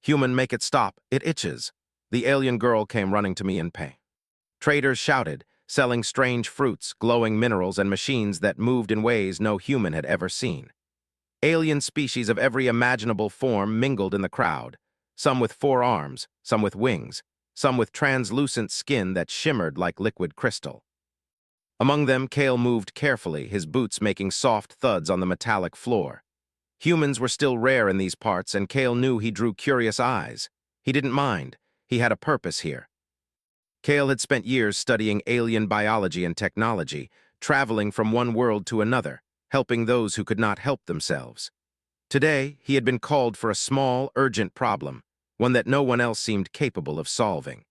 Human, make it stop. It itches. The alien girl came running to me in pain. Traders shouted, selling strange fruits, glowing minerals, and machines that moved in ways no human had ever seen. Alien species of every imaginable form mingled in the crowd, some with 4 arms, some with wings, some with translucent skin that shimmered like liquid crystal. Among them, Kale moved carefully, his boots making soft thuds on the metallic floor. Humans were still rare in these parts, and Kale knew he drew curious eyes. He didn't mind. He had a purpose here. Kale had spent years studying alien biology and technology, traveling from one world to another, helping those who could not help themselves. Today, he had been called for a small, urgent problem, one that no one else seemed capable of solving.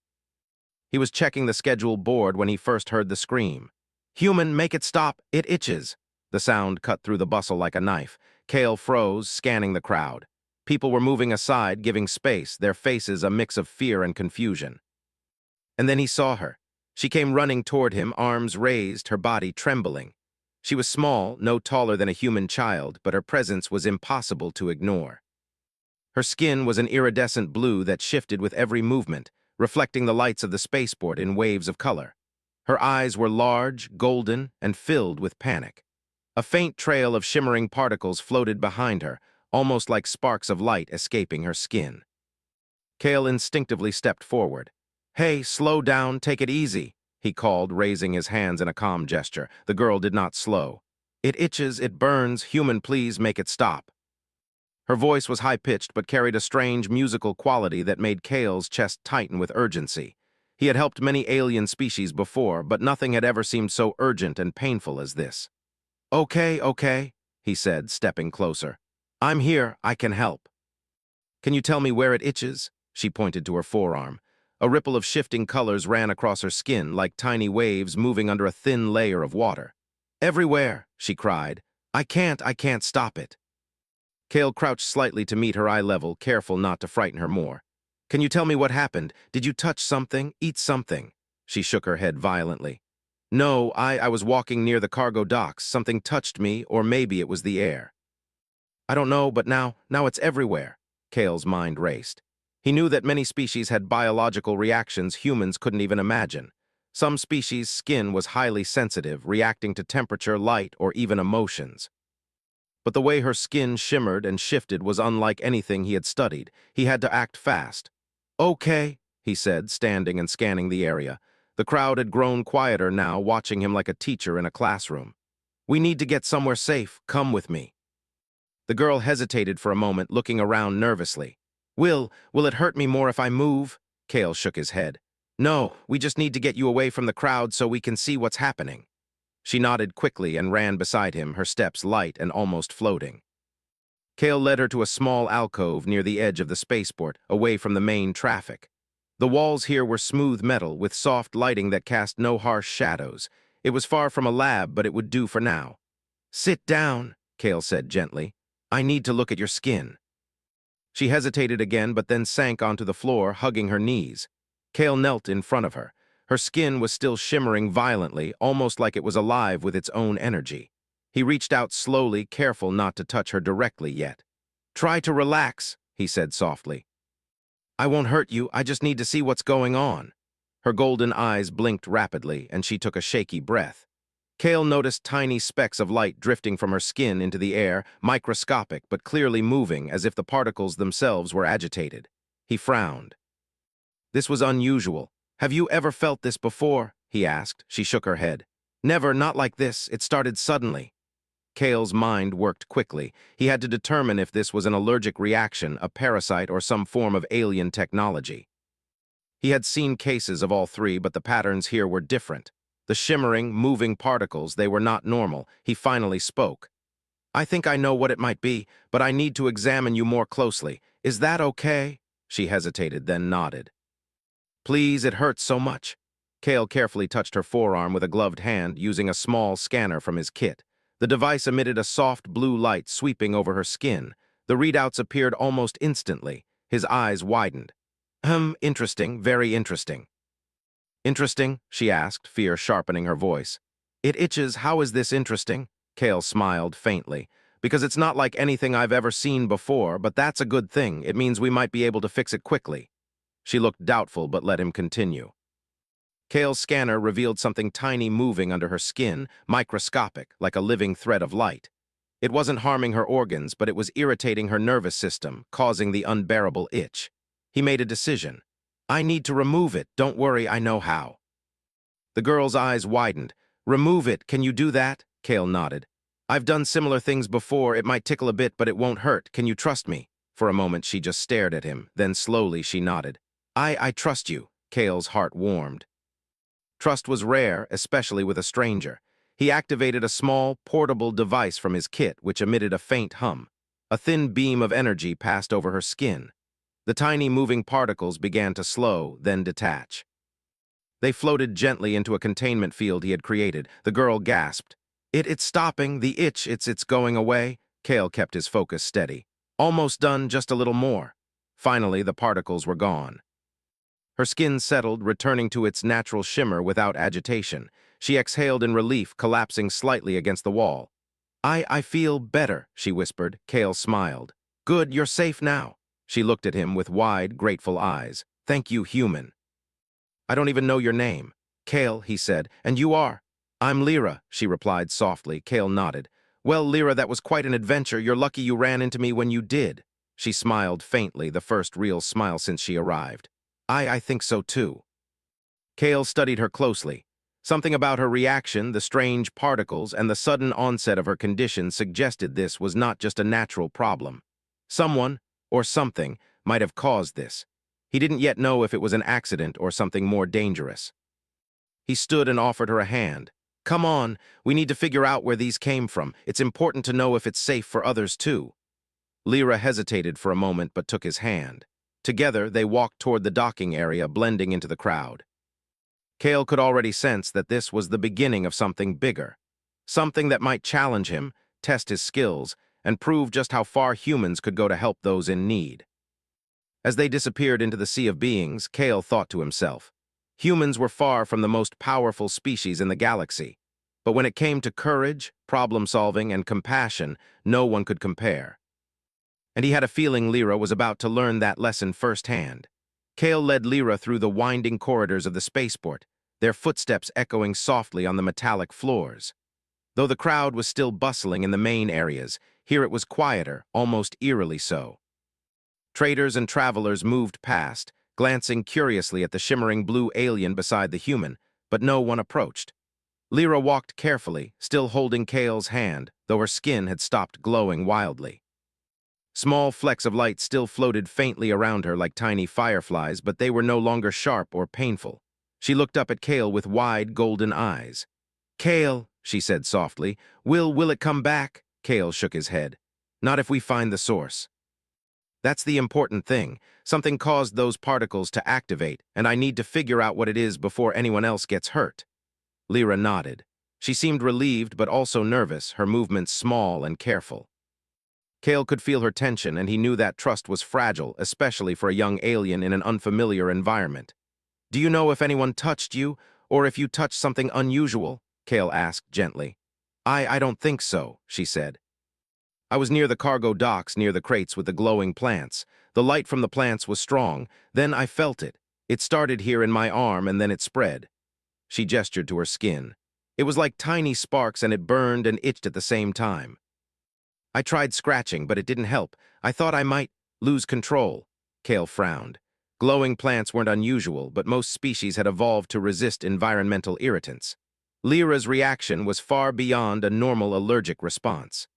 He was checking the schedule board when he first heard the scream. "Human, make it stop, it itches." The sound cut through the bustle like a knife. Kale froze, scanning the crowd. People were moving aside, giving space, their faces a mix of fear and confusion. And then he saw her. She came running toward him, arms raised, her body trembling. She was small, no taller than a human child, but her presence was impossible to ignore. Her skin was an iridescent blue that shifted with every movement, reflecting the lights of the spaceport in waves of color. Her eyes were large, golden, and filled with panic. A faint trail of shimmering particles floated behind her, almost like sparks of light escaping her skin. Kale instinctively stepped forward. "Hey, slow down, take it easy," he called, raising his hands in a calm gesture. The girl did not slow. "It itches, it burns, human, please make it stop." Her voice was high-pitched but carried a strange musical quality that made Kale's chest tighten with urgency. He had helped many alien species before, but nothing had ever seemed so urgent and painful as this. Okay, he said, stepping closer. "I'm here, I can help." "Can you tell me where it itches?" She pointed to her forearm. A ripple of shifting colors ran across her skin, like tiny waves moving under a thin layer of water. "Everywhere," she cried. I can't stop it." Kale crouched slightly to meet her eye level, careful not to frighten her more. "Can you tell me what happened? Did you touch something, eat something?" She shook her head violently. "No, I was walking near the cargo docks. Something touched me, or maybe it was the air." "I don't know, but now it's everywhere." Kale's mind raced. He knew that many species had biological reactions humans couldn't even imagine. Some species' skin was highly sensitive, reacting to temperature, light, or even emotions. But the way her skin shimmered and shifted was unlike anything he had studied. He had to act fast. "Okay," he said, standing and scanning the area. The crowd had grown quieter now, watching him like a teacher in a classroom. "We need to get somewhere safe. Come with me." The girl hesitated for a moment, looking around nervously. Will it hurt me more if I move?" Kale shook his head. "No, we just need to get you away from the crowd so we can see what's happening." She nodded quickly and ran beside him, her steps light and almost floating. Kale led her to a small alcove near the edge of the spaceport, away from the main traffic. The walls here were smooth metal, with soft lighting that cast no harsh shadows. It was far from a lab, but it would do for now. "Sit down," Kale said gently. "I need to look at your skin." She hesitated again, but then sank onto the floor, hugging her knees. Kale knelt in front of her. Her skin was still shimmering violently, almost like it was alive with its own energy. He reached out slowly, careful not to touch her directly yet. "Try to relax," he said softly. "I won't hurt you, I just need to see what's going on." Her golden eyes blinked rapidly, and she took a shaky breath. Kale noticed tiny specks of light drifting from her skin into the air, microscopic but clearly moving, as if the particles themselves were agitated. He frowned. This was unusual. "Have you ever felt this before?" he asked. She shook her head. "Never, not like this. It started suddenly." Kale's mind worked quickly. He had to determine if this was an allergic reaction, a parasite, or some form of alien technology. He had seen cases of all three, but the patterns here were different. The shimmering, moving particles, they were not normal. He finally spoke. "I think I know what it might be, but I need to examine you more closely. Is that okay?" She hesitated, then nodded. "Please, it hurts so much." Kale carefully touched her forearm with a gloved hand, using a small scanner from his kit. The device emitted a soft blue light sweeping over her skin. The readouts appeared almost instantly. His eyes widened. Interesting, very interesting." "Interesting?" she asked, fear sharpening her voice. "It itches. How is this interesting?" Kale smiled faintly. because it's not like anything I've ever seen before, but that's a good thing. It means we might be able to fix it quickly." She looked doubtful but let him continue. Kale's scanner revealed something tiny moving under her skin, microscopic, like a living thread of light. It wasn't harming her organs, but it was irritating her nervous system, causing the unbearable itch. He made a decision. "I need to remove it. Don't worry, I know how." The girl's eyes widened. "Remove it, can you do that?" Kale nodded. "I've done similar things before. It might tickle a bit, but it won't hurt. Can you trust me?" For a moment, she just stared at him. Then slowly, she nodded. I trust you." Kale's heart warmed. Trust was rare, especially with a stranger. He activated a small, portable device from his kit, which emitted a faint hum. A thin beam of energy passed over her skin. The tiny moving particles began to slow, then detach. They floated gently into a containment field he had created. The girl gasped. It's stopping. The itch, it's going away." Kale kept his focus steady. "Almost done, just a little more." Finally, the particles were gone. Her skin settled, returning to its natural shimmer without agitation. She exhaled in relief, collapsing slightly against the wall. I feel better," she whispered. Kale smiled. "Good, you're safe now." She looked at him with wide, grateful eyes. "Thank you, human." "I don't even know your name." "Kale," he said. "And you are?" "I'm Lyra," she replied softly. Kale nodded. "Well, Lyra, that was quite an adventure. You're lucky you ran into me when you did." She smiled faintly, the first real smile since she arrived. I think so too." Kale studied her closely. Something about her reaction, the strange particles, and the sudden onset of her condition suggested this was not just a natural problem. Someone, or something, might have caused this. He didn't yet know if it was an accident or something more dangerous. He stood and offered her a hand. "Come on, we need to figure out where these came from. It's important to know if it's safe for others too." Lyra hesitated for a moment but took his hand. Together, they walked toward the docking area, blending into the crowd. Kale could already sense that this was the beginning of something bigger. Something that might challenge him, test his skills, and prove just how far humans could go to help those in need. As they disappeared into the sea of beings, Kale thought to himself, humans were far from the most powerful species in the galaxy. But when it came to courage, problem-solving, and compassion, no one could compare. And he had a feeling Lyra was about to learn that lesson firsthand. Kale led Lyra through the winding corridors of the spaceport, their footsteps echoing softly on the metallic floors. Though the crowd was still bustling in the main areas, here it was quieter, almost eerily so. Traders and travelers moved past, glancing curiously at the shimmering blue alien beside the human, but no one approached. Lyra walked carefully, still holding Kale's hand, though her skin had stopped glowing wildly. Small flecks of light still floated faintly around her like tiny fireflies, but they were no longer sharp or painful. She looked up at Kale with wide, golden eyes. "Kale," she said softly, will it come back?" Kale shook his head. "Not if we find the source. That's the important thing. Something caused those particles to activate, and I need to figure out what it is before anyone else gets hurt." Lyra nodded. She seemed relieved but also nervous, her movements small and careful. Kale could feel her tension, and he knew that trust was fragile, especially for a young alien in an unfamiliar environment. "Do you know if anyone touched you, or if you touched something unusual?" Kale asked gently. I don't think so," she said. "I was near the cargo docks, near the crates with the glowing plants. The light from the plants was strong. Then I felt it. It started here in my arm, and then it spread." She gestured to her skin. "It was like tiny sparks, and it burned and itched at the same time. I tried scratching, but it didn't help. I thought I might lose control." Kale frowned. Glowing plants weren't unusual, but most species had evolved to resist environmental irritants. Lyra's reaction was far beyond a normal allergic response.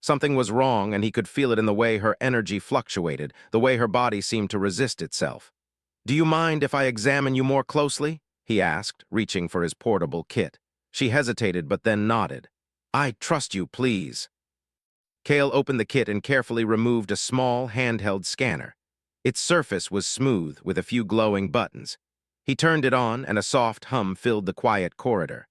Something was wrong, and he could feel it in the way her energy fluctuated, the way her body seemed to resist itself. "Do you mind if I examine you more closely?" he asked, reaching for his portable kit. She hesitated, but then nodded. "I trust you, please." Kale opened the kit and carefully removed a small, handheld scanner. Its surface was smooth, with a few glowing buttons. He turned it on, and a soft hum filled the quiet corridor.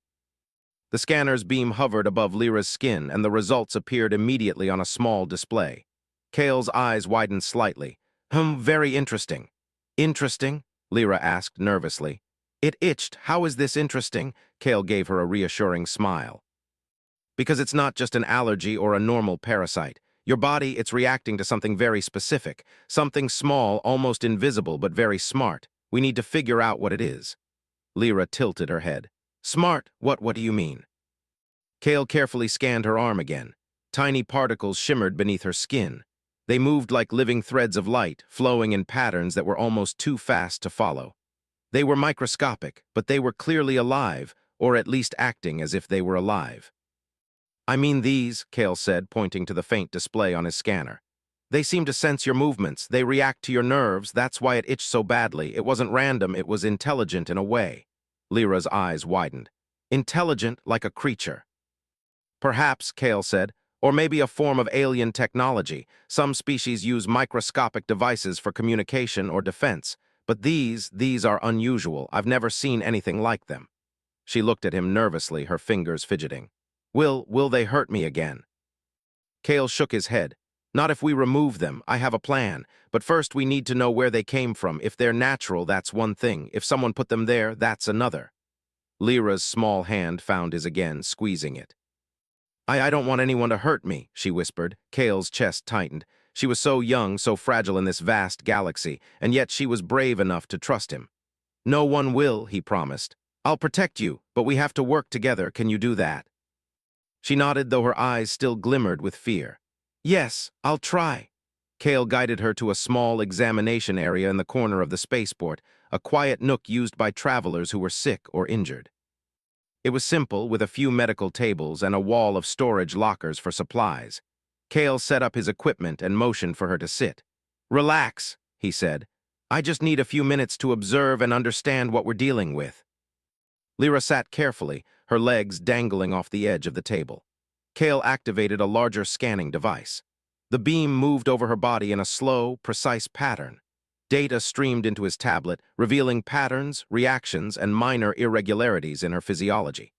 The scanner's beam hovered above Lyra's skin, and the results appeared immediately on a small display. Kale's eyes widened slightly. Very interesting." "Interesting?" Lyra asked nervously. "It itched. How is this interesting?" Kale gave her a reassuring smile. Because it's not just an allergy or a normal parasite. Your body, it's reacting to something very specific, something small, almost invisible, but very smart. We need to figure out what it is. Lyra tilted her head. Smart? What do you mean? Kale carefully scanned her arm again. Tiny particles shimmered beneath her skin. They moved like living threads of light, flowing in patterns that were almost too fast to follow. They were microscopic, but they were clearly alive, or at least acting as if they were alive. I mean these, Kale said, pointing to the faint display on his scanner. They seem to sense your movements. They react to your nerves. That's why it itched so badly. It wasn't random. It was intelligent in a way. Lyra's eyes widened. Intelligent like a creature. Perhaps, Kale said, or maybe a form of alien technology. Some species use microscopic devices for communication or defense. But these are unusual. I've never seen anything like them. She looked at him nervously, her fingers fidgeting. Will they hurt me again? Kale shook his head. Not if we remove them. I have a plan. But first we need to know where they came from. If they're natural, that's one thing. If someone put them there, that's another. Lyra's small hand found his again, squeezing it. I don't want anyone to hurt me, she whispered. Kale's chest tightened. She was so young, so fragile in this vast galaxy, and yet she was brave enough to trust him. No one will, he promised. I'll protect you, but we have to work together. Can you do that? She nodded, though her eyes still glimmered with fear. Yes, I'll try. Kale guided her to a small examination area in the corner of the spaceport, a quiet nook used by travelers who were sick or injured. It was simple, with a few medical tables and a wall of storage lockers for supplies. Kale set up his equipment and motioned for her to sit. Relax, he said. I just need a few minutes to observe and understand what we're dealing with. Lyra sat carefully, her legs dangling off the edge of the table. Kale activated a larger scanning device. The beam moved over her body in a slow, precise pattern. Data streamed into his tablet, revealing patterns, reactions, and minor irregularities in her physiology.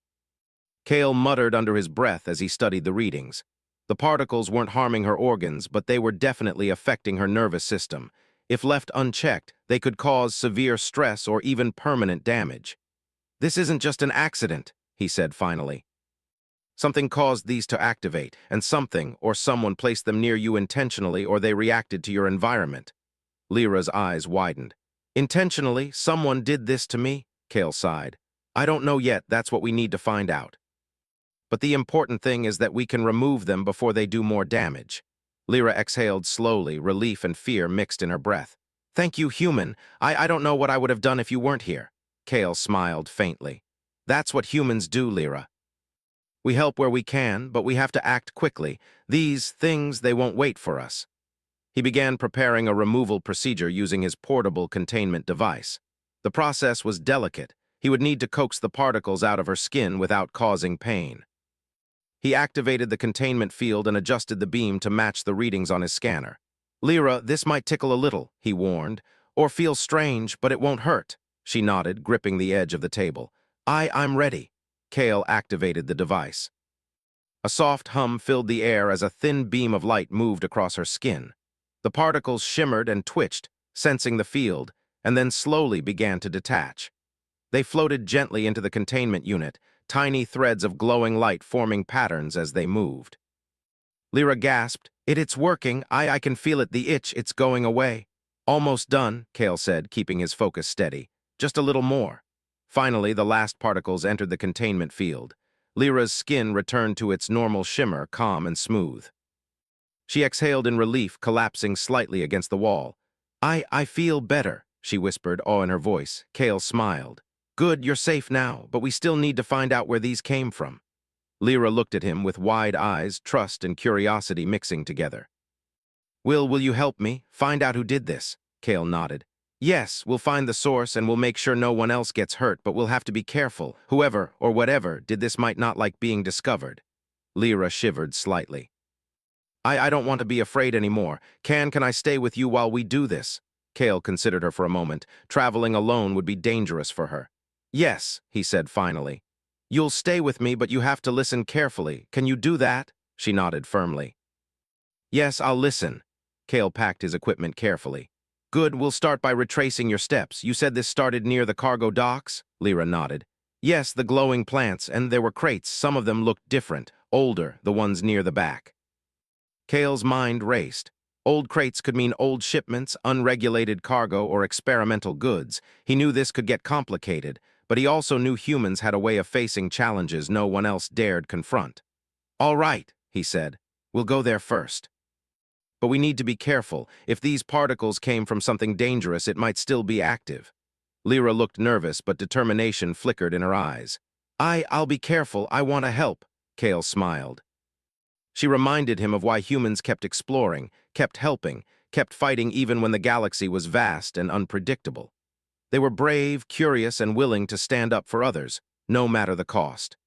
Kale muttered under his breath as he studied the readings. The particles weren't harming her organs, but they were definitely affecting her nervous system. If left unchecked, they could cause severe stress or even permanent damage. This isn't just an accident, he said finally. Something caused these to activate, and something or someone placed them near you intentionally, or they reacted to your environment. Lyra's eyes widened. Intentionally, someone did this to me, Kale sighed. I don't know yet, that's what we need to find out. But the important thing is that we can remove them before they do more damage. Lyra exhaled slowly, relief and fear mixed in her breath. Thank you, human. I don't know what I would have done if you weren't here. Kale smiled faintly. That's what humans do, Lyra. We help where we can, but we have to act quickly. These things, they won't wait for us. He began preparing a removal procedure using his portable containment device. The process was delicate. He would need to coax the particles out of her skin without causing pain. He activated the containment field and adjusted the beam to match the readings on his scanner. Lyra, this might tickle a little, he warned, or feel strange, but it won't hurt. She nodded, gripping the edge of the table. I'm ready. Kale activated the device. A soft hum filled the air as a thin beam of light moved across her skin. The particles shimmered and twitched, sensing the field, and then slowly began to detach. They floated gently into the containment unit, tiny threads of glowing light forming patterns as they moved. Lyra gasped. It's working. I can feel it, the itch, it's going away. Almost done, Kale said, keeping his focus steady. Just a little more. Finally, the last particles entered the containment field. Lyra's skin returned to its normal shimmer, calm and smooth. She exhaled in relief, collapsing slightly against the wall. I feel better, she whispered, awe in her voice. Kale smiled. Good, you're safe now, but we still need to find out where these came from. Lyra looked at him with wide eyes, trust and curiosity mixing together. Will you help me? Find out who did this? Kale nodded. Yes, we'll find the source and we'll make sure no one else gets hurt, but we'll have to be careful. Whoever, or whatever, did this might not like being discovered. Lyra shivered slightly. I don't want to be afraid anymore. Can I stay with you while we do this? Kale considered her for a moment. Traveling alone would be dangerous for her. Yes, he said finally. You'll stay with me, but you have to listen carefully. Can you do that? She nodded firmly. Yes, I'll listen. Kale packed his equipment carefully. Good, we'll start by retracing your steps. You said this started near the cargo docks? Lyra nodded. Yes, the glowing plants, and there were crates. Some of them looked different, older, the ones near the back. Kale's mind raced. Old crates could mean old shipments, unregulated cargo, or experimental goods. He knew this could get complicated, but he also knew humans had a way of facing challenges no one else dared confront. "All right," he said. "We'll go there first. But we need to be careful. If these particles came from something dangerous, it might still be active." Lyra looked nervous, but determination flickered in her eyes. I'll be careful. I want to help," Kale smiled. She reminded him of why humans kept exploring, kept helping, kept fighting even when the galaxy was vast and unpredictable. They were brave, curious, and willing to stand up for others, no matter the cost.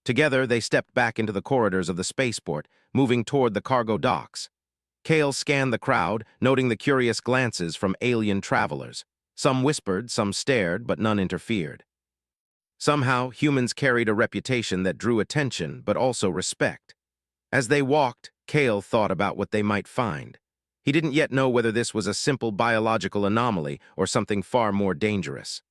Together, they stepped back into the corridors of the spaceport, moving toward the cargo docks. Kale scanned the crowd, noting the curious glances from alien travelers. Some whispered, some stared, but none interfered. Somehow, humans carried a reputation that drew attention, but also respect. As they walked, Kale thought about what they might find. He didn't yet know whether this was a simple biological anomaly or something far more dangerous.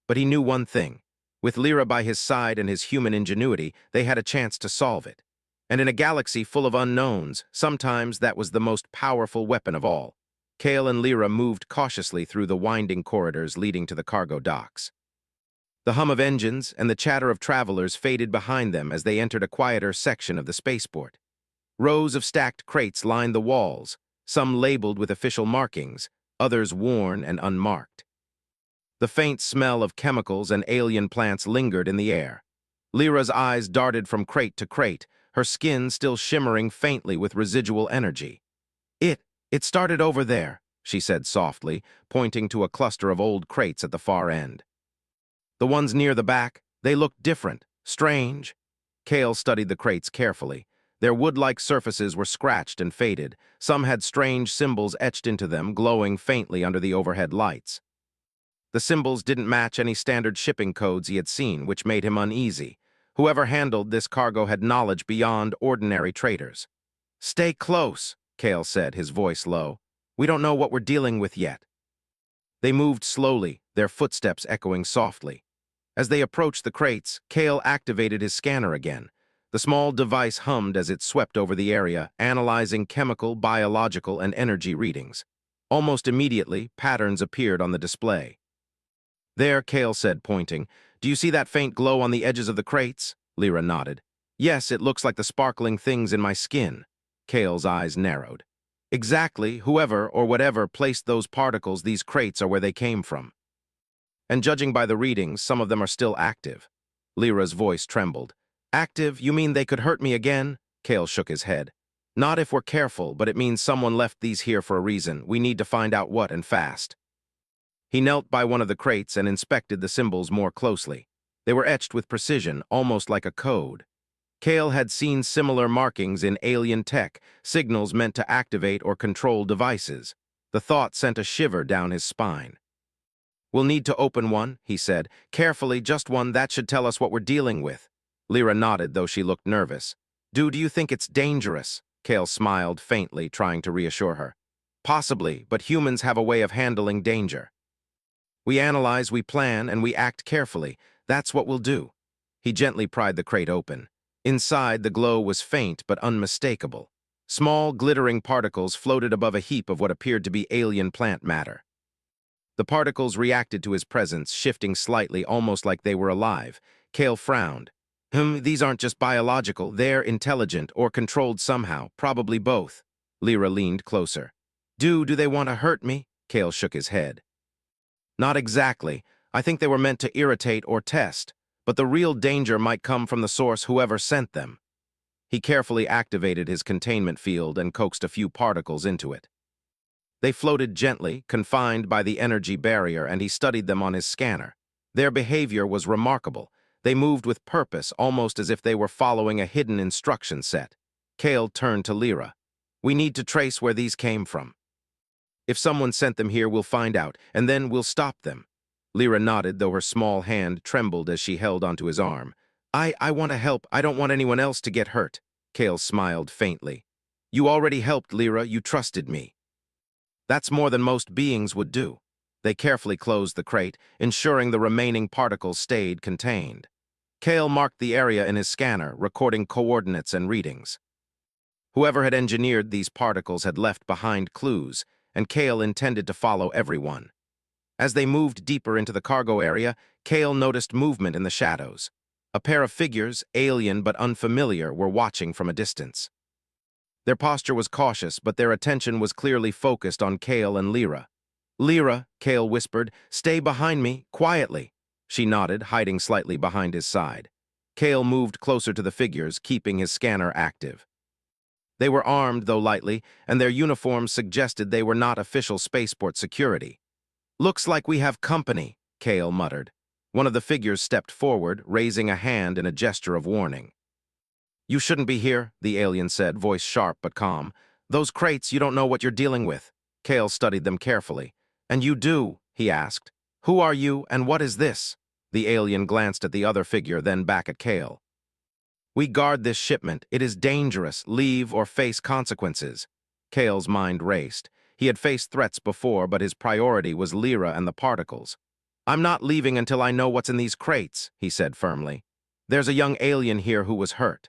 But he knew one thing. With Lyra by his side and his human ingenuity, they had a chance to solve it. And in a galaxy full of unknowns, sometimes that was the most powerful weapon of all. Kale and Lyra moved cautiously through the winding corridors leading to the cargo docks. The hum of engines and the chatter of travelers faded behind them as they entered a quieter section of the spaceport. Rows of stacked crates lined the walls, some labeled with official markings, others worn and unmarked. The faint smell of chemicals and alien plants lingered in the air. Lyra's eyes darted from crate to crate, her skin still shimmering faintly with residual energy. It started over there," she said softly, pointing to a cluster of old crates at the far end. "The ones near the back, they looked different, strange." Kale studied the crates carefully. Their wood-like surfaces were scratched and faded. Some had strange symbols etched into them, glowing faintly under the overhead lights. The symbols didn't match any standard shipping codes he had seen, which made him uneasy. Whoever handled this cargo had knowledge beyond ordinary traders. "Stay close," Kale said, his voice low. "We don't know what we're dealing with yet." They moved slowly, their footsteps echoing softly. As they approached the crates, Kale activated his scanner again. The small device hummed as it swept over the area, analyzing chemical, biological, and energy readings. Almost immediately, patterns appeared on the display. "There," Kale said, pointing. "Do you see that faint glow on the edges of the crates?" Lyra nodded. "Yes, it looks like the sparkling things in my skin." Kale's eyes narrowed. "Exactly, whoever or whatever placed those particles, these crates are where they came from. And judging by the readings, some of them are still active." Lyra's voice trembled. "Active? You mean they could hurt me again?" Kale shook his head. "Not if we're careful, but it means someone left these here for a reason. We need to find out what, and fast." He knelt by one of the crates and inspected the symbols more closely. They were etched with precision, almost like a code. Kale had seen similar markings in alien tech, signals meant to activate or control devices. The thought sent a shiver down his spine. "We'll need to open one," he said. "Carefully, just one. That should tell us what we're dealing with." Lyra nodded, though she looked nervous. Do you think it's dangerous?" Kale smiled faintly, trying to reassure her. "Possibly, but humans have a way of handling danger. We analyze, we plan, and we act carefully. That's what we'll do." He gently pried the crate open. Inside, the glow was faint but unmistakable. Small, glittering particles floated above a heap of what appeared to be alien plant matter. The particles reacted to his presence, shifting slightly, almost like they were alive. Kale frowned. These aren't just biological. They're intelligent or controlled somehow, probably both." Lyra leaned closer. Do they want to hurt me?" Kale shook his head. "Not exactly. I think they were meant to irritate or test. But the real danger might come from the source, whoever sent them." He carefully activated his containment field and coaxed a few particles into it. They floated gently, confined by the energy barrier, and he studied them on his scanner. Their behavior was remarkable. They moved with purpose, almost as if they were following a hidden instruction set. Kale turned to Lyra. "We need to trace where these came from. If someone sent them here, we'll find out, and then we'll stop them." Lyra nodded, though her small hand trembled as she held onto his arm. I want to help. I don't want anyone else to get hurt." Kale smiled faintly. "You already helped, Lyra. You trusted me." "That's more than most beings would do." They carefully closed the crate, ensuring the remaining particles stayed contained. Kale marked the area in his scanner, recording coordinates and readings. Whoever had engineered these particles had left behind clues, and Kale intended to follow everyone. As they moved deeper into the cargo area, Kale noticed movement in the shadows. A pair of figures, alien but unfamiliar, were watching from a distance. Their posture was cautious, but their attention was clearly focused on Kale and Lyra. "Lyra," Kale whispered, "stay behind me, quietly." She nodded, hiding slightly behind his side. Kale moved closer to the figures, keeping his scanner active. They were armed, though lightly, and their uniforms suggested they were not official spaceport security. "Looks like we have company," Kale muttered. One of the figures stepped forward, raising a hand in a gesture of warning. "You shouldn't be here," the alien said, voice sharp but calm. "Those crates, you don't know what you're dealing with." Kale studied them carefully. "And you do?" he asked. "Who are you, and what is this?" The alien glanced at the other figure, then back at Kale. "We guard this shipment. It is dangerous. Leave or face consequences." Kale's mind raced. He had faced threats before, but his priority was Lyra and the particles. "I'm not leaving until I know what's in these crates," he said firmly. "There's a young alien here who was hurt.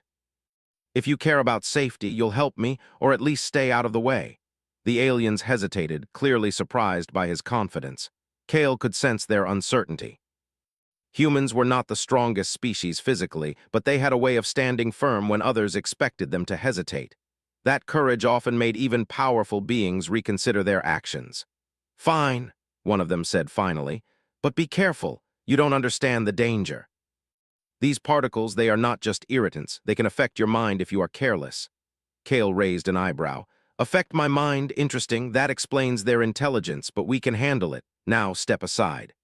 If you care about safety, you'll help me, or at least stay out of the way." The aliens hesitated, clearly surprised by his confidence. Kale could sense their uncertainty. Humans were not the strongest species physically, but they had a way of standing firm when others expected them to hesitate. That courage often made even powerful beings reconsider their actions. "Fine," one of them said finally, "but be careful. You don't understand the danger. These particles, they are not just irritants. They can affect your mind if you are careless." Kale raised an eyebrow. "Affect my mind? Interesting. That explains their intelligence, but we can handle it. Now step aside."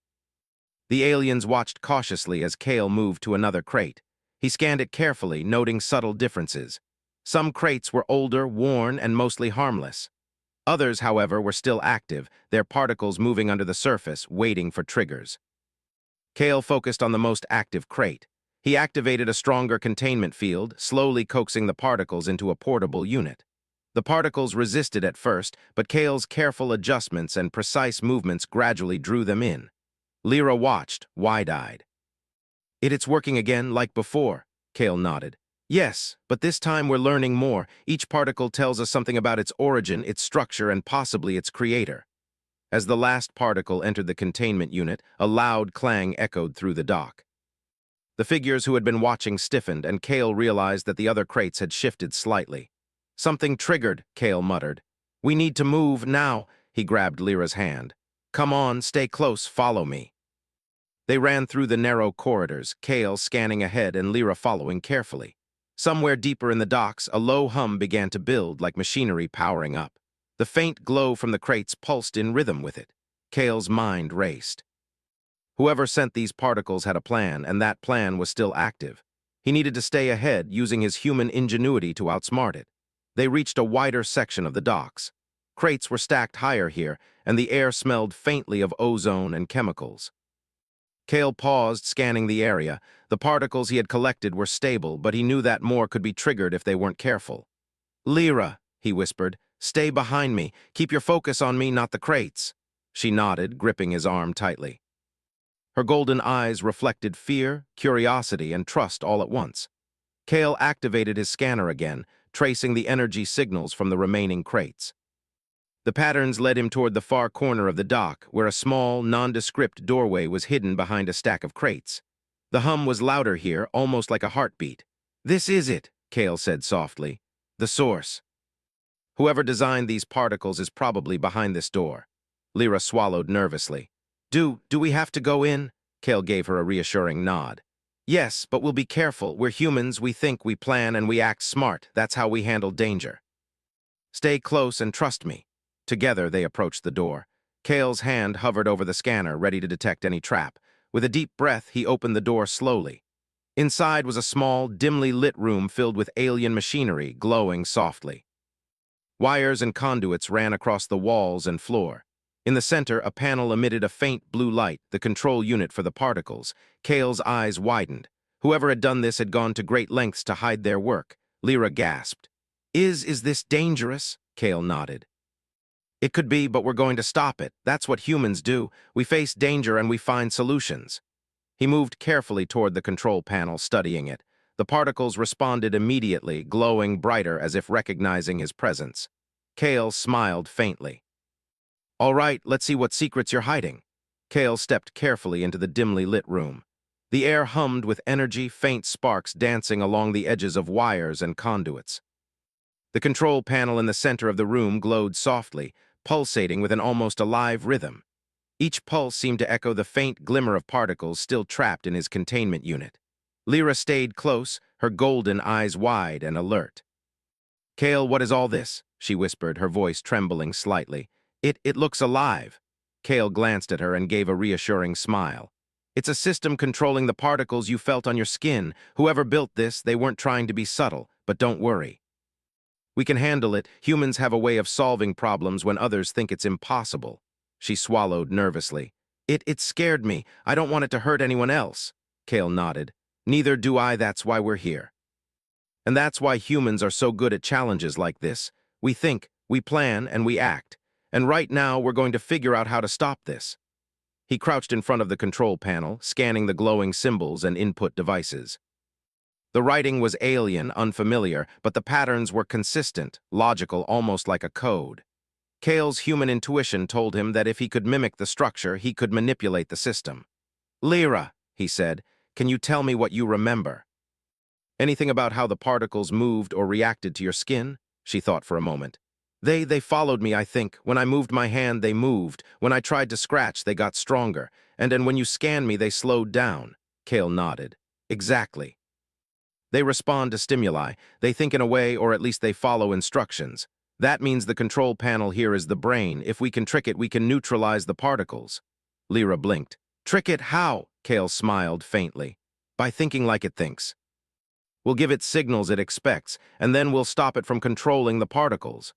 The aliens watched cautiously as Kale moved to another crate. He scanned it carefully, noting subtle differences. Some crates were older, worn, and mostly harmless. Others, however, were still active, their particles moving under the surface, waiting for triggers. Kale focused on the most active crate. He activated a stronger containment field, slowly coaxing the particles into a portable unit. The particles resisted at first, but Kale's careful adjustments and precise movements gradually drew them in. Lyra watched, wide-eyed. It's working again, like before," Kale nodded. "Yes, but this time we're learning more. Each particle tells us something about its origin, its structure, and possibly its creator." As the last particle entered the containment unit, a loud clang echoed through the dock. The figures who had been watching stiffened, and Kale realized that the other crates had shifted slightly. "Something triggered," Kale muttered. "We need to move now." He grabbed Lyra's hand. "Come on, stay close, follow me." They ran through the narrow corridors, Kale scanning ahead and Lyra following carefully. Somewhere deeper in the docks, a low hum began to build, like machinery powering up. The faint glow from the crates pulsed in rhythm with it. Kale's mind raced. Whoever sent these particles had a plan, and that plan was still active. He needed to stay ahead, using his human ingenuity to outsmart it. They reached a wider section of the docks. Crates were stacked higher here, and the air smelled faintly of ozone and chemicals. Kale paused, scanning the area. The particles he had collected were stable, but he knew that more could be triggered if they weren't careful. "Lyra," he whispered, "stay behind me. Keep your focus on me, not the crates." She nodded, gripping his arm tightly. Her golden eyes reflected fear, curiosity, and trust all at once. Kale activated his scanner again, tracing the energy signals from the remaining crates. The patterns led him toward the far corner of the dock, where a small, nondescript doorway was hidden behind a stack of crates. The hum was louder here, almost like a heartbeat. "This is it," Kale said softly. "The source. Whoever designed these particles is probably behind this door." Lyra swallowed nervously. Do we have to go in?" Kale gave her a reassuring nod. "Yes, but we'll be careful. We're humans, we think, we plan, and we act smart. That's how we handle danger. Stay close and trust me." Together, they approached the door. Kale's hand hovered over the scanner, ready to detect any trap. With a deep breath, he opened the door slowly. Inside was a small, dimly lit room filled with alien machinery, glowing softly. Wires and conduits ran across the walls and floor. In the center, a panel emitted a faint blue light, the control unit for the particles. Kale's eyes widened. Whoever had done this had gone to great lengths to hide their work. Lyra gasped. Is this dangerous?" Kale nodded. "It could be, but we're going to stop it. That's what humans do. We face danger and we find solutions." He moved carefully toward the control panel, studying it. The particles responded immediately, glowing brighter as if recognizing his presence. Kale smiled faintly. "All right, let's see what secrets you're hiding." Kale stepped carefully into the dimly lit room. The air hummed with energy, faint sparks dancing along the edges of wires and conduits. The control panel in the center of the room glowed softly, pulsating with an almost alive rhythm. Each pulse seemed to echo the faint glimmer of particles still trapped in his containment unit. Lyra stayed close, her golden eyes wide and alert. "Kale, what is all this?" she whispered, her voice trembling slightly. It looks alive." Kale glanced at her and gave a reassuring smile. "It's a system controlling the particles you felt on your skin. Whoever built this, they weren't trying to be subtle, but don't worry. We can handle it. Humans have a way of solving problems when others think it's impossible." She swallowed nervously. It scared me. I don't want it to hurt anyone else." Kale nodded. "Neither do I, that's why we're here. And that's why humans are so good at challenges like this. We think, we plan, and we act. And right now, we're going to figure out how to stop this." He crouched in front of the control panel, scanning the glowing symbols and input devices. The writing was alien, unfamiliar, but the patterns were consistent, logical, almost like a code. Kale's human intuition told him that if he could mimic the structure, he could manipulate the system. "Lyra," he said, "can you tell me what you remember?" "Anything about how the particles moved or reacted to your skin?" She thought for a moment. They followed me, I think. When I moved my hand, they moved. When I tried to scratch, they got stronger. And then when you scanned me, they slowed down." Kale nodded. "Exactly. They respond to stimuli. They think in a way, or at least they follow instructions. That means the control panel here is the brain. If we can trick it, we can neutralize the particles." Lyra blinked. "Trick it? How?" Kale smiled faintly. "By thinking like it thinks. We'll give it signals it expects, and then we'll stop it from controlling the particles."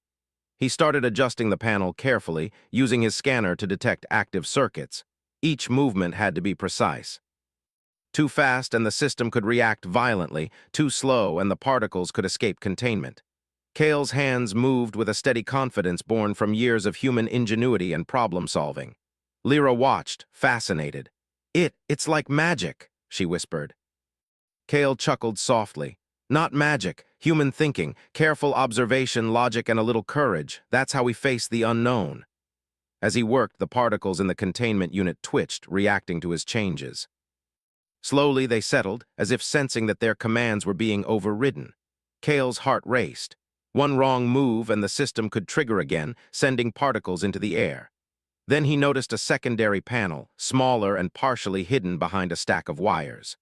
He started adjusting the panel carefully, using his scanner to detect active circuits. Each movement had to be precise. Too fast and the system could react violently, too slow and the particles could escape containment. Kale's hands moved with a steady confidence born from years of human ingenuity and problem-solving. Lyra watched, fascinated. It's like magic," she whispered. Kale chuckled softly. "Not magic, human thinking, careful observation, logic, and a little courage. That's how we face the unknown." As he worked, the particles in the containment unit twitched, reacting to his changes. Slowly, they settled, as if sensing that their commands were being overridden. Kale's heart raced. One wrong move and the system could trigger again, sending particles into the air. Then he noticed a secondary panel, smaller and partially hidden behind a stack of wires.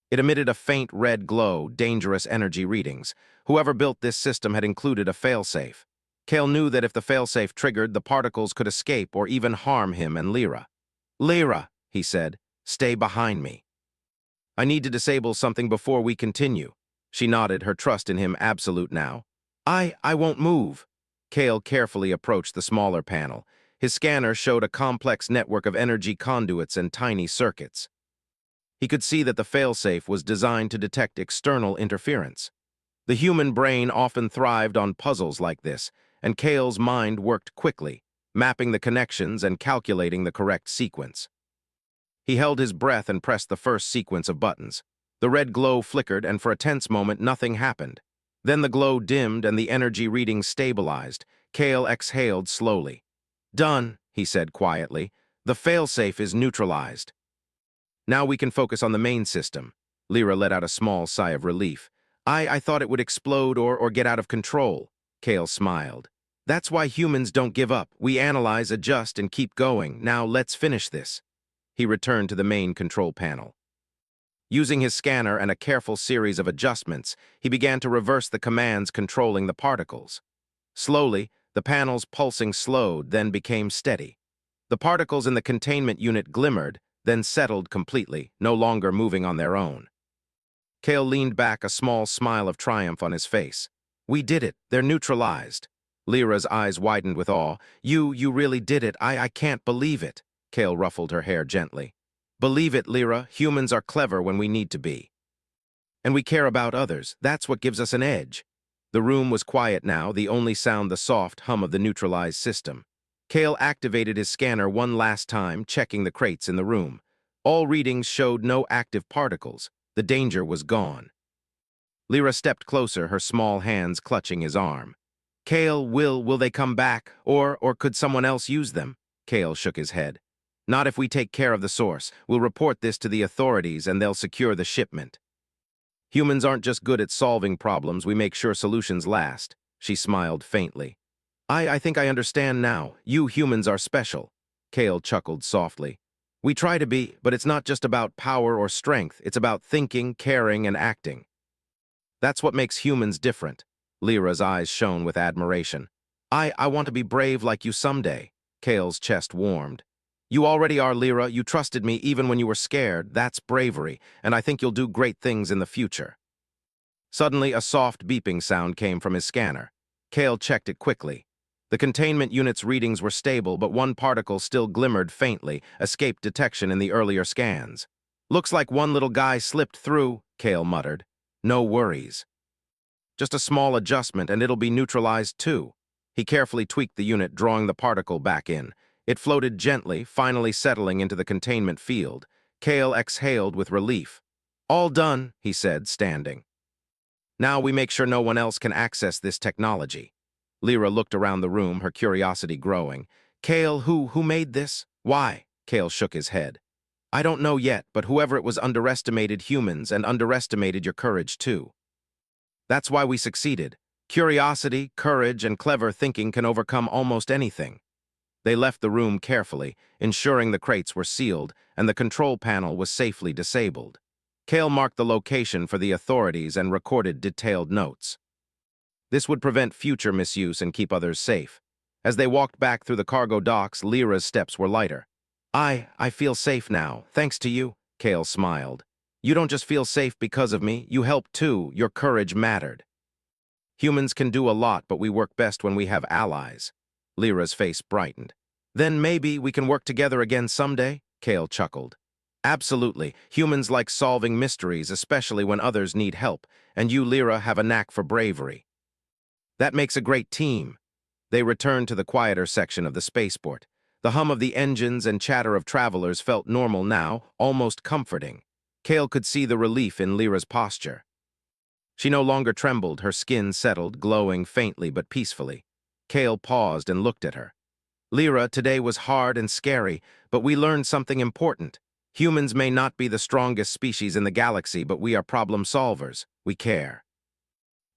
It emitted a faint red glow, dangerous energy readings. Whoever built this system had included a failsafe. Kale knew that if the failsafe triggered, the particles could escape or even harm him and Lyra. "Lyra," he said, "stay behind me. I need to disable something before we continue." She nodded, her trust in him absolute now. I won't move." Kale carefully approached the smaller panel. His scanner showed a complex network of energy conduits and tiny circuits. He could see that the failsafe was designed to detect external interference. The human brain often thrived on puzzles like this, and Kale's mind worked quickly, mapping the connections and calculating the correct sequence. He held his breath and pressed the first sequence of buttons. The red glow flickered, and for a tense moment, nothing happened. Then the glow dimmed and the energy readings stabilized. Kale exhaled slowly. "Done," he said quietly. "The failsafe is neutralized. Now we can focus on the main system." Lyra let out a small sigh of relief. I thought it would explode or get out of control." Kale smiled. "That's why humans don't give up. We analyze, adjust, and keep going. Now let's finish this." He returned to the main control panel. Using his scanner and a careful series of adjustments, he began to reverse the commands controlling the particles. Slowly, the panel's pulsing slowed, then became steady. The particles in the containment unit glimmered, then settled completely, no longer moving on their own. Kale leaned back, a small smile of triumph on his face. "We did it. They're neutralized." Lyra's eyes widened with awe. You really did it. I can't believe it." Kale ruffled her hair gently. "Believe it, Lyra. Humans are clever when we need to be. And we care about others. That's what gives us an edge." The room was quiet now, the only sound the soft hum of the neutralized system. Kale activated his scanner one last time, checking the crates in the room. All readings showed no active particles. The danger was gone. Lyra stepped closer, her small hands clutching his arm. Kale, will they come back? Or could someone else use them? Kale shook his head. Not if we take care of the source. We'll report this to the authorities and they'll secure the shipment. Humans aren't just good at solving problems, we make sure solutions last. She smiled faintly. I think I understand now. You humans are special. Kale chuckled softly. We try to be, but it's not just about power or strength. It's about thinking, caring, and acting. That's what makes humans different. Lyra's eyes shone with admiration. I want to be brave like you someday. Kale's chest warmed. You already are, Lyra. You trusted me even when you were scared. That's bravery, and I think you'll do great things in the future. Suddenly, a soft beeping sound came from his scanner. Kale checked it quickly. The containment unit's readings were stable, but one particle still glimmered faintly, escaped detection in the earlier scans. Looks like one little guy slipped through, Kale muttered. No worries. Just a small adjustment and it'll be neutralized too. He carefully tweaked the unit, drawing the particle back in. It floated gently, finally settling into the containment field. Kale exhaled with relief. All done, he said, standing. Now we make sure no one else can access this technology. Lyra looked around the room, her curiosity growing. Kale, who made this? Why? Kale shook his head. I don't know yet, but whoever it was underestimated humans and underestimated your courage too. That's why we succeeded. Curiosity, courage, and clever thinking can overcome almost anything. They left the room carefully, ensuring the crates were sealed and the control panel was safely disabled. Kale marked the location for the authorities and recorded detailed notes. This would prevent future misuse and keep others safe. As they walked back through the cargo docks, Lyra's steps were lighter. I feel safe now, thanks to you, Kale smiled. You don't just feel safe because of me, you helped too. Your courage mattered. Humans can do a lot, but we work best when we have allies. Lyra's face brightened. Then maybe we can work together again someday? Kale chuckled. Absolutely. Humans like solving mysteries, especially when others need help, and you, Lyra, have a knack for bravery. That makes a great team. They returned to the quieter section of the spaceport. The hum of the engines and chatter of travelers felt normal now, almost comforting. Kale could see the relief in Lyra's posture. She no longer trembled, her skin settled, glowing faintly but peacefully. Kale paused and looked at her. Lyra, today was hard and scary, but we learned something important. Humans may not be the strongest species in the galaxy, but we are problem solvers. We care.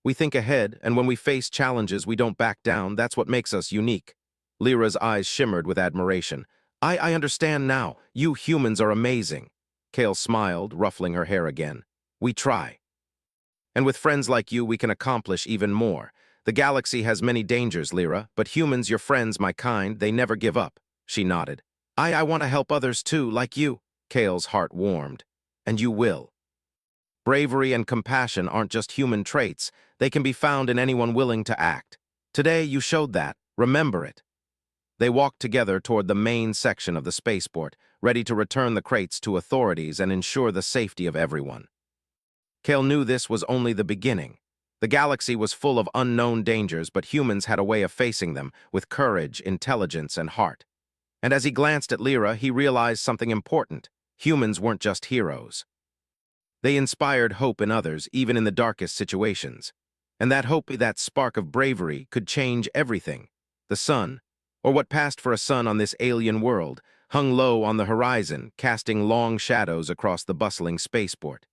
We think ahead, and when we face challenges, we don't back down. That's what makes us unique. Lyra's eyes shimmered with admiration. I understand now. You humans are amazing. Kale smiled, ruffling her hair again. We try. And with friends like you, we can accomplish even more. The galaxy has many dangers, Lyra, but humans, your friends, my kind, they never give up. She nodded. I want to help others too, like you. Kale's heart warmed. And you will. Bravery and compassion aren't just human traits. They can be found in anyone willing to act. Today, you showed that. Remember it. They walked together toward the main section of the spaceport, ready to return the crates to authorities and ensure the safety of everyone. Kale knew this was only the beginning. The galaxy was full of unknown dangers, but humans had a way of facing them with courage, intelligence, and heart. And as he glanced at Lyra, he realized something important. Humans weren't just heroes. They inspired hope in others, even in the darkest situations. And that hope, that spark of bravery, could change everything. The sun, or what passed for a sun on this alien world, hung low on the horizon, casting long shadows across the bustling spaceport.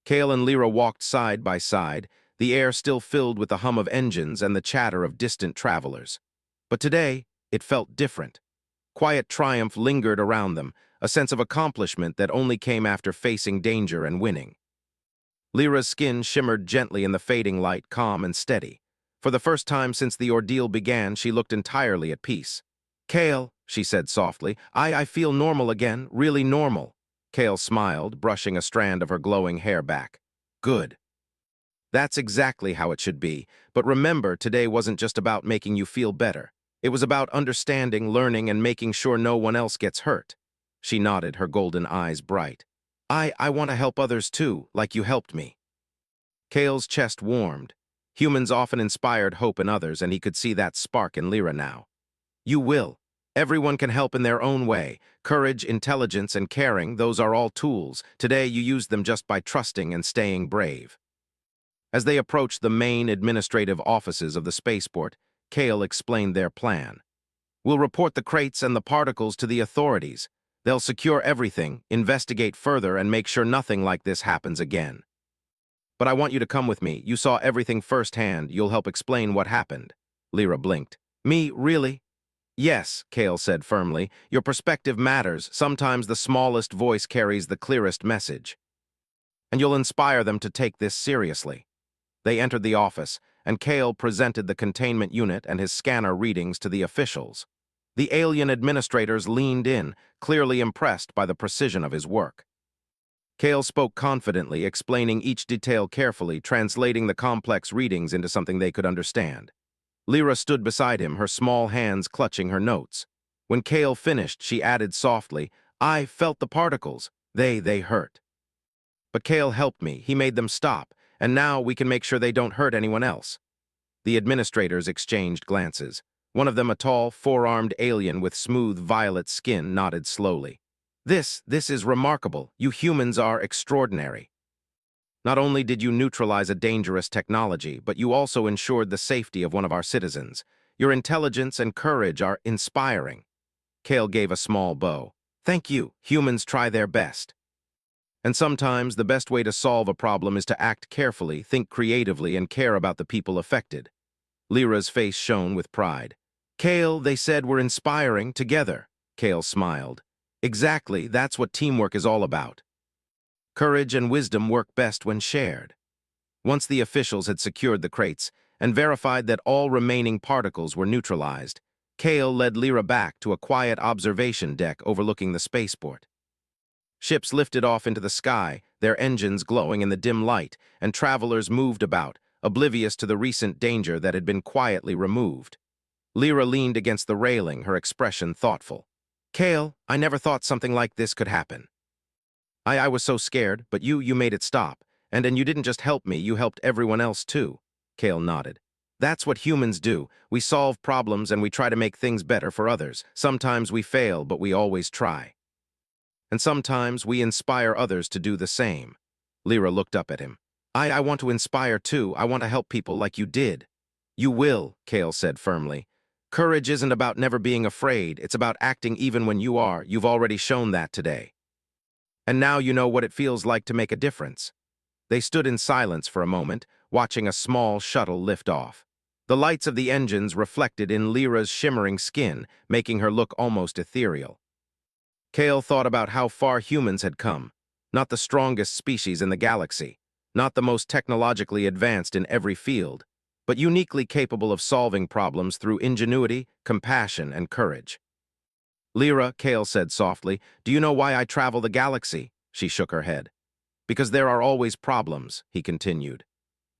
Kale and Lyra walked side by side, the air still filled with the hum of engines and the chatter of distant travelers. But today, it felt different. Quiet triumph lingered around them, a sense of accomplishment that only came after facing danger and winning. Lyra's skin shimmered gently in the fading light, calm and steady. For the first time since the ordeal began, she looked entirely at peace. Kale, she said softly, I feel normal again, really normal. Kale smiled, brushing a strand of her glowing hair back. Good. That's exactly how it should be. But remember, today wasn't just about making you feel better. It was about understanding, learning, and making sure no one else gets hurt. She nodded, her golden eyes bright. I want to help others too, like you helped me. Kale's chest warmed. Humans often inspired hope in others, and he could see that spark in Lyra now. You will. Everyone can help in their own way. Courage, intelligence, and caring, those are all tools. Today, you use them just by trusting and staying brave. As they approached the main administrative offices of the spaceport, Kale explained their plan. We'll report the crates and the particles to the authorities. They'll secure everything, investigate further, and make sure nothing like this happens again. But I want you to come with me. You saw everything firsthand. You'll help explain what happened. Lyra blinked. Me, really? Yes, Kale said firmly. Your perspective matters. Sometimes the smallest voice carries the clearest message. And you'll inspire them to take this seriously. They entered the office, and Kale presented the containment unit and his scanner readings to the officials. The alien administrators leaned in, clearly impressed by the precision of his work. Kale spoke confidently, explaining each detail carefully, translating the complex readings into something they could understand. Lyra stood beside him, her small hands clutching her notes. When Kale finished, she added softly, I felt the particles. They hurt. But Kale helped me. He made them stop, and now we can make sure they don't hurt anyone else. The administrators exchanged glances. One of them, a tall, four-armed alien with smooth violet skin, nodded slowly. This is remarkable. You humans are extraordinary. Not only did you neutralize a dangerous technology, but you also ensured the safety of one of our citizens. Your intelligence and courage are inspiring. Kale gave a small bow. Thank you. Humans try their best. And sometimes the best way to solve a problem is to act carefully, think creatively, and care about the people affected. Lyra's face shone with pride. Kale, they said we're inspiring together. Kale smiled. Exactly, that's what teamwork is all about. Courage and wisdom work best when shared. Once the officials had secured the crates and verified that all remaining particles were neutralized, Kale led Lyra back to a quiet observation deck overlooking the spaceport. Ships lifted off into the sky, their engines glowing in the dim light, and travelers moved about, oblivious to the recent danger that had been quietly removed. Lyra leaned against the railing, her expression thoughtful. Kale, I never thought something like this could happen. I was so scared, but you made it stop. And you didn't just help me, you helped everyone else too. Kale nodded. That's what humans do. We solve problems and we try to make things better for others. Sometimes we fail, but we always try. And sometimes we inspire others to do the same. Lyra looked up at him. I want to inspire too. I want to help people like you did. You will, Kale said firmly. Courage isn't about never being afraid. It's about acting even when you are. You've already shown that today. And now you know what it feels like to make a difference. They stood in silence for a moment, watching a small shuttle lift off. The lights of the engines reflected in Lyra's shimmering skin, making her look almost ethereal. Kale thought about how far humans had come. Not the strongest species in the galaxy, not the most technologically advanced in every field, but uniquely capable of solving problems through ingenuity, compassion, and courage. Lyra, Kale said softly, do you know why I travel the galaxy? She shook her head. Because there are always problems, he continued.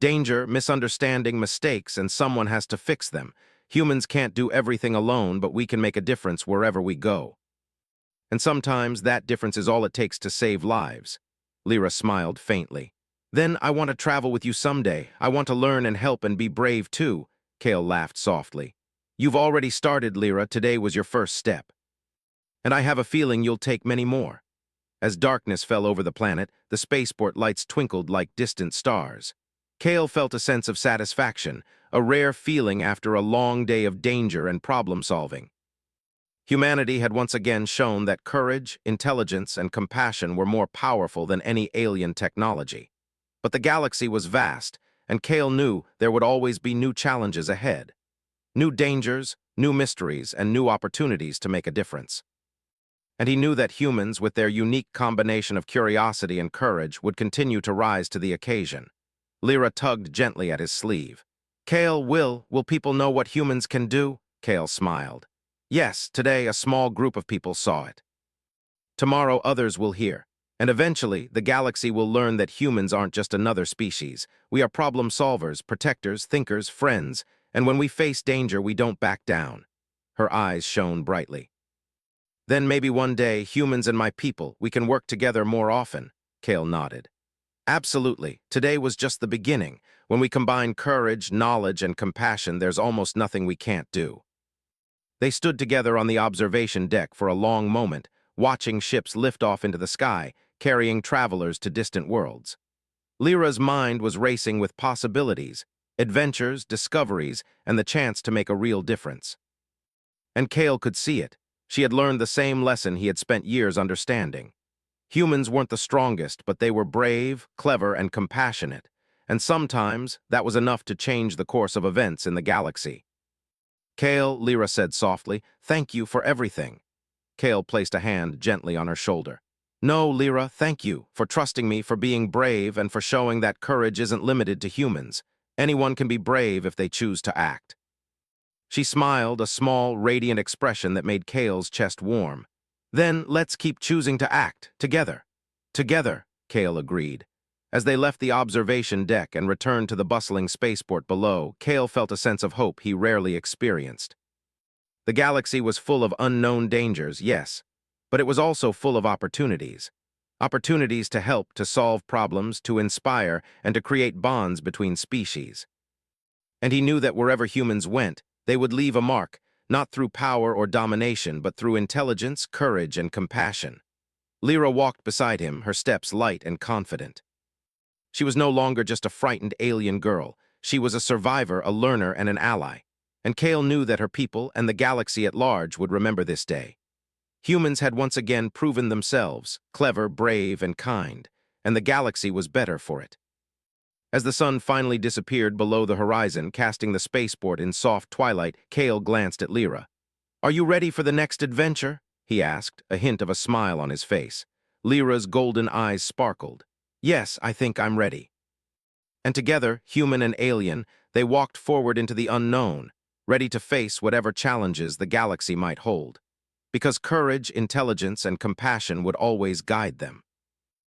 Danger, misunderstanding, mistakes, and someone has to fix them. Humans can't do everything alone, but we can make a difference wherever we go. And sometimes that difference is all it takes to save lives. Lyra smiled faintly. Then I want to travel with you someday. I want to learn and help and be brave too. Kale laughed softly. You've already started, Lyra. Today was your first step. And I have a feeling you'll take many more. As darkness fell over the planet, the spaceport lights twinkled like distant stars. Kale felt a sense of satisfaction, a rare feeling after a long day of danger and problem-solving. Humanity had once again shown that courage, intelligence, and compassion were more powerful than any alien technology. But the galaxy was vast, and Kale knew there would always be new challenges ahead. New dangers, new mysteries, and new opportunities to make a difference. And he knew that humans, with their unique combination of curiosity and courage, would continue to rise to the occasion. Lyra tugged gently at his sleeve. Kale, will people know what humans can do? Kale smiled. Yes, today a small group of people saw it. Tomorrow others will hear. And eventually, the galaxy will learn that humans aren't just another species. We are problem solvers, protectors, thinkers, friends. And when we face danger, we don't back down. Her eyes shone brightly. Then maybe one day, humans and my people, we can work together more often. Kale nodded. Absolutely. Today was just the beginning. When we combine courage, knowledge, and compassion, there's almost nothing we can't do. They stood together on the observation deck for a long moment, watching ships lift off into the sky, carrying travelers to distant worlds. Lyra's mind was racing with possibilities, adventures, discoveries, and the chance to make a real difference. And Kale could see it. She had learned the same lesson he had spent years understanding. Humans weren't the strongest, but they were brave, clever, and compassionate, and sometimes that was enough to change the course of events in the galaxy. Kale, Lyra said softly, thank you for everything. Kale placed a hand gently on her shoulder. No, Lyra, thank you for trusting me, for being brave, and for showing that courage isn't limited to humans. Anyone can be brave if they choose to act. She smiled, a small, radiant expression that made Kale's chest warm. Then let's keep choosing to act, together. Together, Kale agreed. As they left the observation deck and returned to the bustling spaceport below, Kale felt a sense of hope he rarely experienced. The galaxy was full of unknown dangers, yes, but it was also full of opportunities. Opportunities to help, to solve problems, to inspire, and to create bonds between species. And he knew that wherever humans went, they would leave a mark, not through power or domination, but through intelligence, courage, and compassion. Lyra walked beside him, her steps light and confident. She was no longer just a frightened alien girl. She was a survivor, a learner, and an ally. And Kale knew that her people and the galaxy at large would remember this day. Humans had once again proven themselves, clever, brave, and kind, and the galaxy was better for it. As the sun finally disappeared below the horizon, casting the spaceport in soft twilight, Kale glanced at Lyra. Are you ready for the next adventure? He asked, a hint of a smile on his face. Lyra's golden eyes sparkled. Yes, I think I'm ready. And together, human and alien, they walked forward into the unknown, ready to face whatever challenges the galaxy might hold. Because courage, intelligence, and compassion would always guide them.